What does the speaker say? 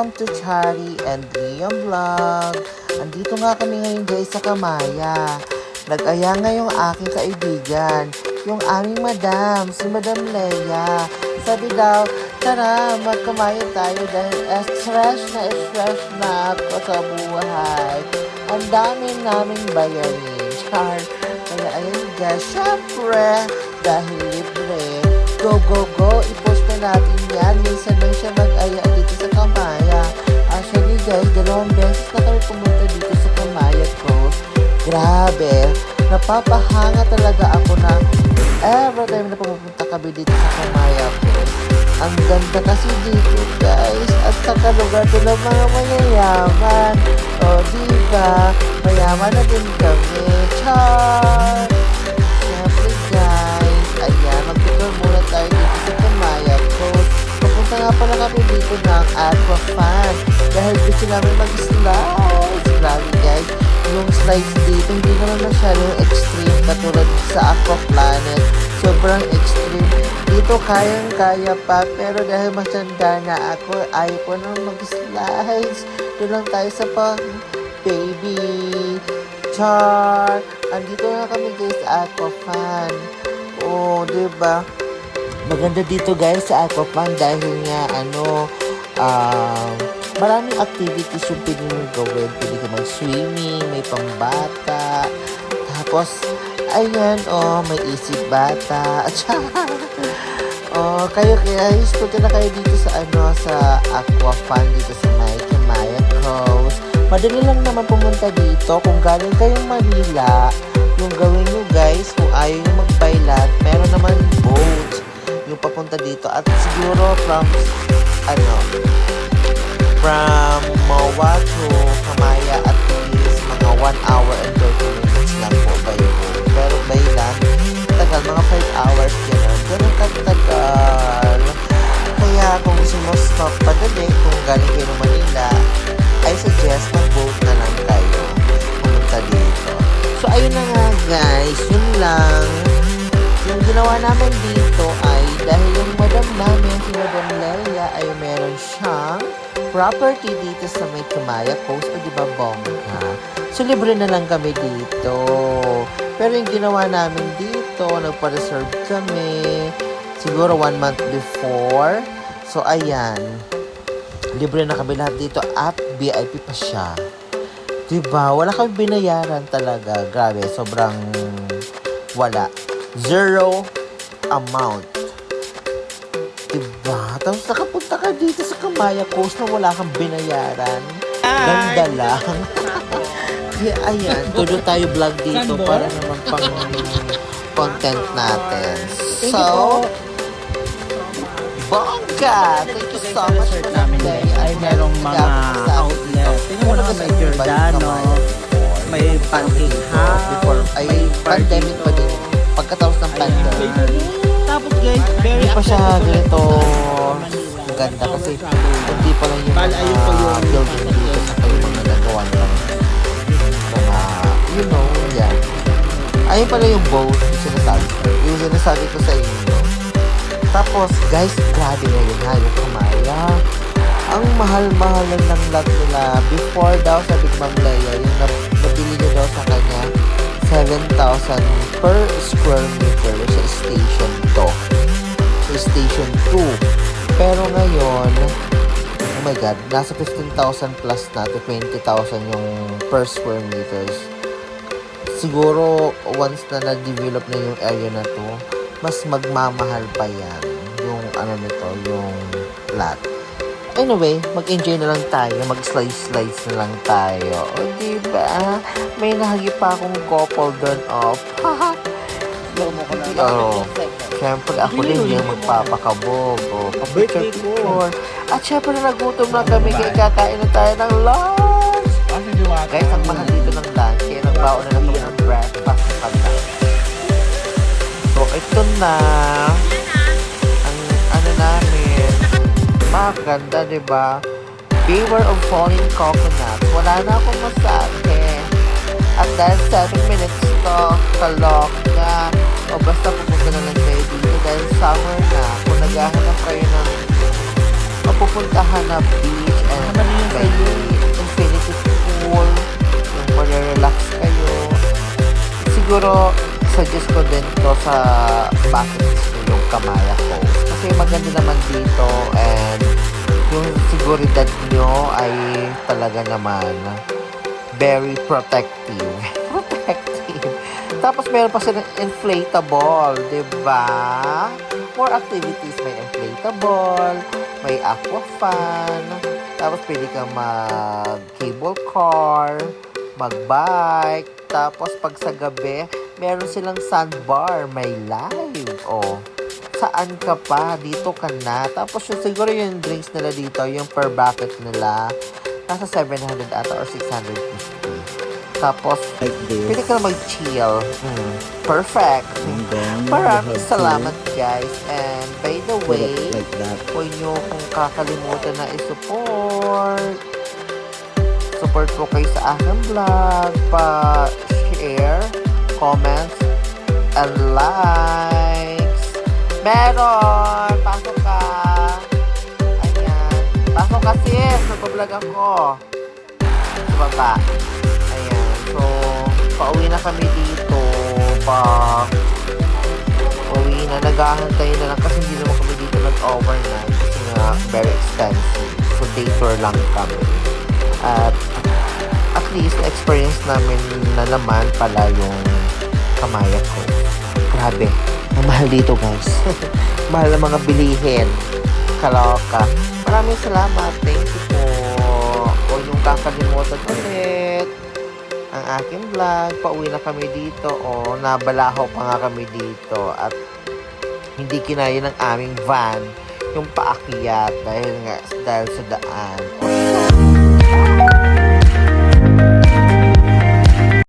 Welcome to Chari and Liam Vlog. Andito nga kami ngayon guys sa Kamaya. Nag-aya nga yung aking kaibigan, yung aming madam, si Madam Leia. Sabi daw, tara magkamaya tayo dahil stress na ako sa buhay. Ang dami naming bayarin. Char. Kaya ayun guys, syempre, dahil libre. Go, go, go. I-post na natin yan. Minsan lang siya mag-aya dito sa Kamaya. Actually guys, 2 beses na kami pumunta dito sa Kamaya Coast. Grabe. Napapahanga talaga ako na every time na pumunta kami dito sa Kamaya Coast. Ang ganda kasi dito guys. At saka lugar to ng mga mayayaman. O diba? Mayaman na din kami. Char! Siyempre guys. Ayan, mag-tour muna tayo dito sa Kamaya Coast. Papunta nga pala kami dito ng Aquafan. Dahil gusto namin mag-slides. Grabe guys. Yung slides dito, hindi naman masyadong extreme katulad sa Aquaplanet. Sobrang extreme. Dito kayang-kaya pa. Pero dahil matanda na ako, ayaw ko na mag-slides. Doon lang tayo sa baby. Char! Andito na kami guys sa Aquafan. Oh, diba? Maganda dito guys sa Aquafan dahil nga maraming activities yung pwede mong gawin. Pwede ka mag-swimming, may pambata. Tapos, ayan, may isip bata. Kayo guys, punta na kayo dito sa sa Aquafan dito sa Kamaya Coast. Madali lang naman pumunta dito. Kung galing kayong Manila, yung gawin nyo guys, kung ayaw nyo mag-byland, meron naman boat yung papunta dito. At siguro from Mawa to Kamaya at least mga 1 hour and 30 minutes lang po by boat. Pero byland, tagal, mga 5 hours gano'n. Ganun katagal. Kaya kung gusto mo stop padali, kung galing kayo ng Manila, I suggest mag-boat na lang kayo pumunta dito. So, ayun na nga guys, yun lang. Yung ginawa namin dito ay dahil yung madam namin, si Madam Leia, ay meron siyang property dito sa may Kamaya Coast. O diba, bongga? So, libre na lang kami dito. Pero yung ginawa namin dito, nagpa-reserve kami siguro 1 month before. So, ayan. Libre na kami lahat dito at VIP pa siya. Diba? Wala kami binayaran talaga. Grabe, sobrang wala. Zero amount. Diba? Tapos nakapunta ka dito sa Kamaya Coast na wala kang binayaran. Ganda lang. Kaya ayan, todo tayo vlog dito para naman pang content natin. So, bongga! Thank you so much for namin guys ay merong mga outlet. Tingnan mo naman may Giordano, may Pancake House, ay pandemic pa din. Pagkatapos ng pandemic. Tapos guys, very Hindi pa siya ganito ganda kasi hindi pa lang yung mga building dito sa kayo mga nagawa lang. Mga, yan. Ayun pala yung boat, yung sinasabi ko sa inyo. Tapos, guys, grabe na yun ha, yung Kamaya. Ang mahal-mahal lang ng lot nila. Before daw, sabi ko Ma'am Leia, yung nabili niya daw sa kanya, 7,000 per square meter sa station 2. Sa station 2. Pero ngayon, oh my God, nasa 15,000 plus na to 20,000 yung per square meters. Siguro, once na na-develop na yung area na to, mas magmamahal pa yan yung nito, yung lot. Anyway, mag-enjoy na lang tayo, mag-slice na lang tayo. O diba? May nahagip pa akong couple doon off. Siyempre ako din yung magpapakabog. Picture. At siyempre nagutom na kami kaya kakain na tayo ng lunch. Guys, ang mahal dito ng lunch. Kaya nagbaon na lang kami ng breakfast. So, ito na ang namin. Maganda, diba? Beware of falling coconut. Wala na akong masabi. At dahil 7 minutes to, kalok na. O basta pumunta na lang kayo dito dahil summer na. Kung naghahanap kayo ng mapupuntahan na beach and may infinity pool, yung mag-relax kayo. Siguro, suggest ko din to sa bucket list nyo, yung Kamaya Coast. Kasi maganda naman dito and yung seguridad nyo ay talaga naman very protective. Protective. Tapos meron pa silang inflatable, diba? More activities, may inflatable, may aqua fun, tapos pwede kang mag-cable car, mag-bike, tapos pag sa gabi, meron silang sandbar, may live, oh. Saan ka pa? Dito ka na. Tapos yung, siguro yung drinks nila dito, yung per bucket nila, nasa 700 ata or 650. Tapos, Like this. pwede ka na mag-chill. Perfect. And then, Maraming you have salamat guys. And by the to put way, it like that. huwag nyo kung kakalimutan na i-support. Support po kayo sa aking vlog. Pa-share, comments, and likes. Meron! Pasok ka! Ayan. Pasok ka sis! Nagpa-vlog ako. Sa baba. Ayan. So, pauwi na kami dito. Pauwi na. Naghahantay na lang kasi hindi naman kami dito nag-overnight. Kasi nga, very expensive. So, day tour lang kami. At least, experience namin na naman pala yung Kamaya ko. Grabe. Ang mahal dito, guys. Mahal na mga bilihin. Kaloka. Maraming salamat. Thank you po. Huwag niyong kakalimutan ulit ang aking vlog. Pauwi na kami dito. O, nabalaho pa nga kami dito. At hindi kinaya ng aming van yung paakyat dahil sa daan. O,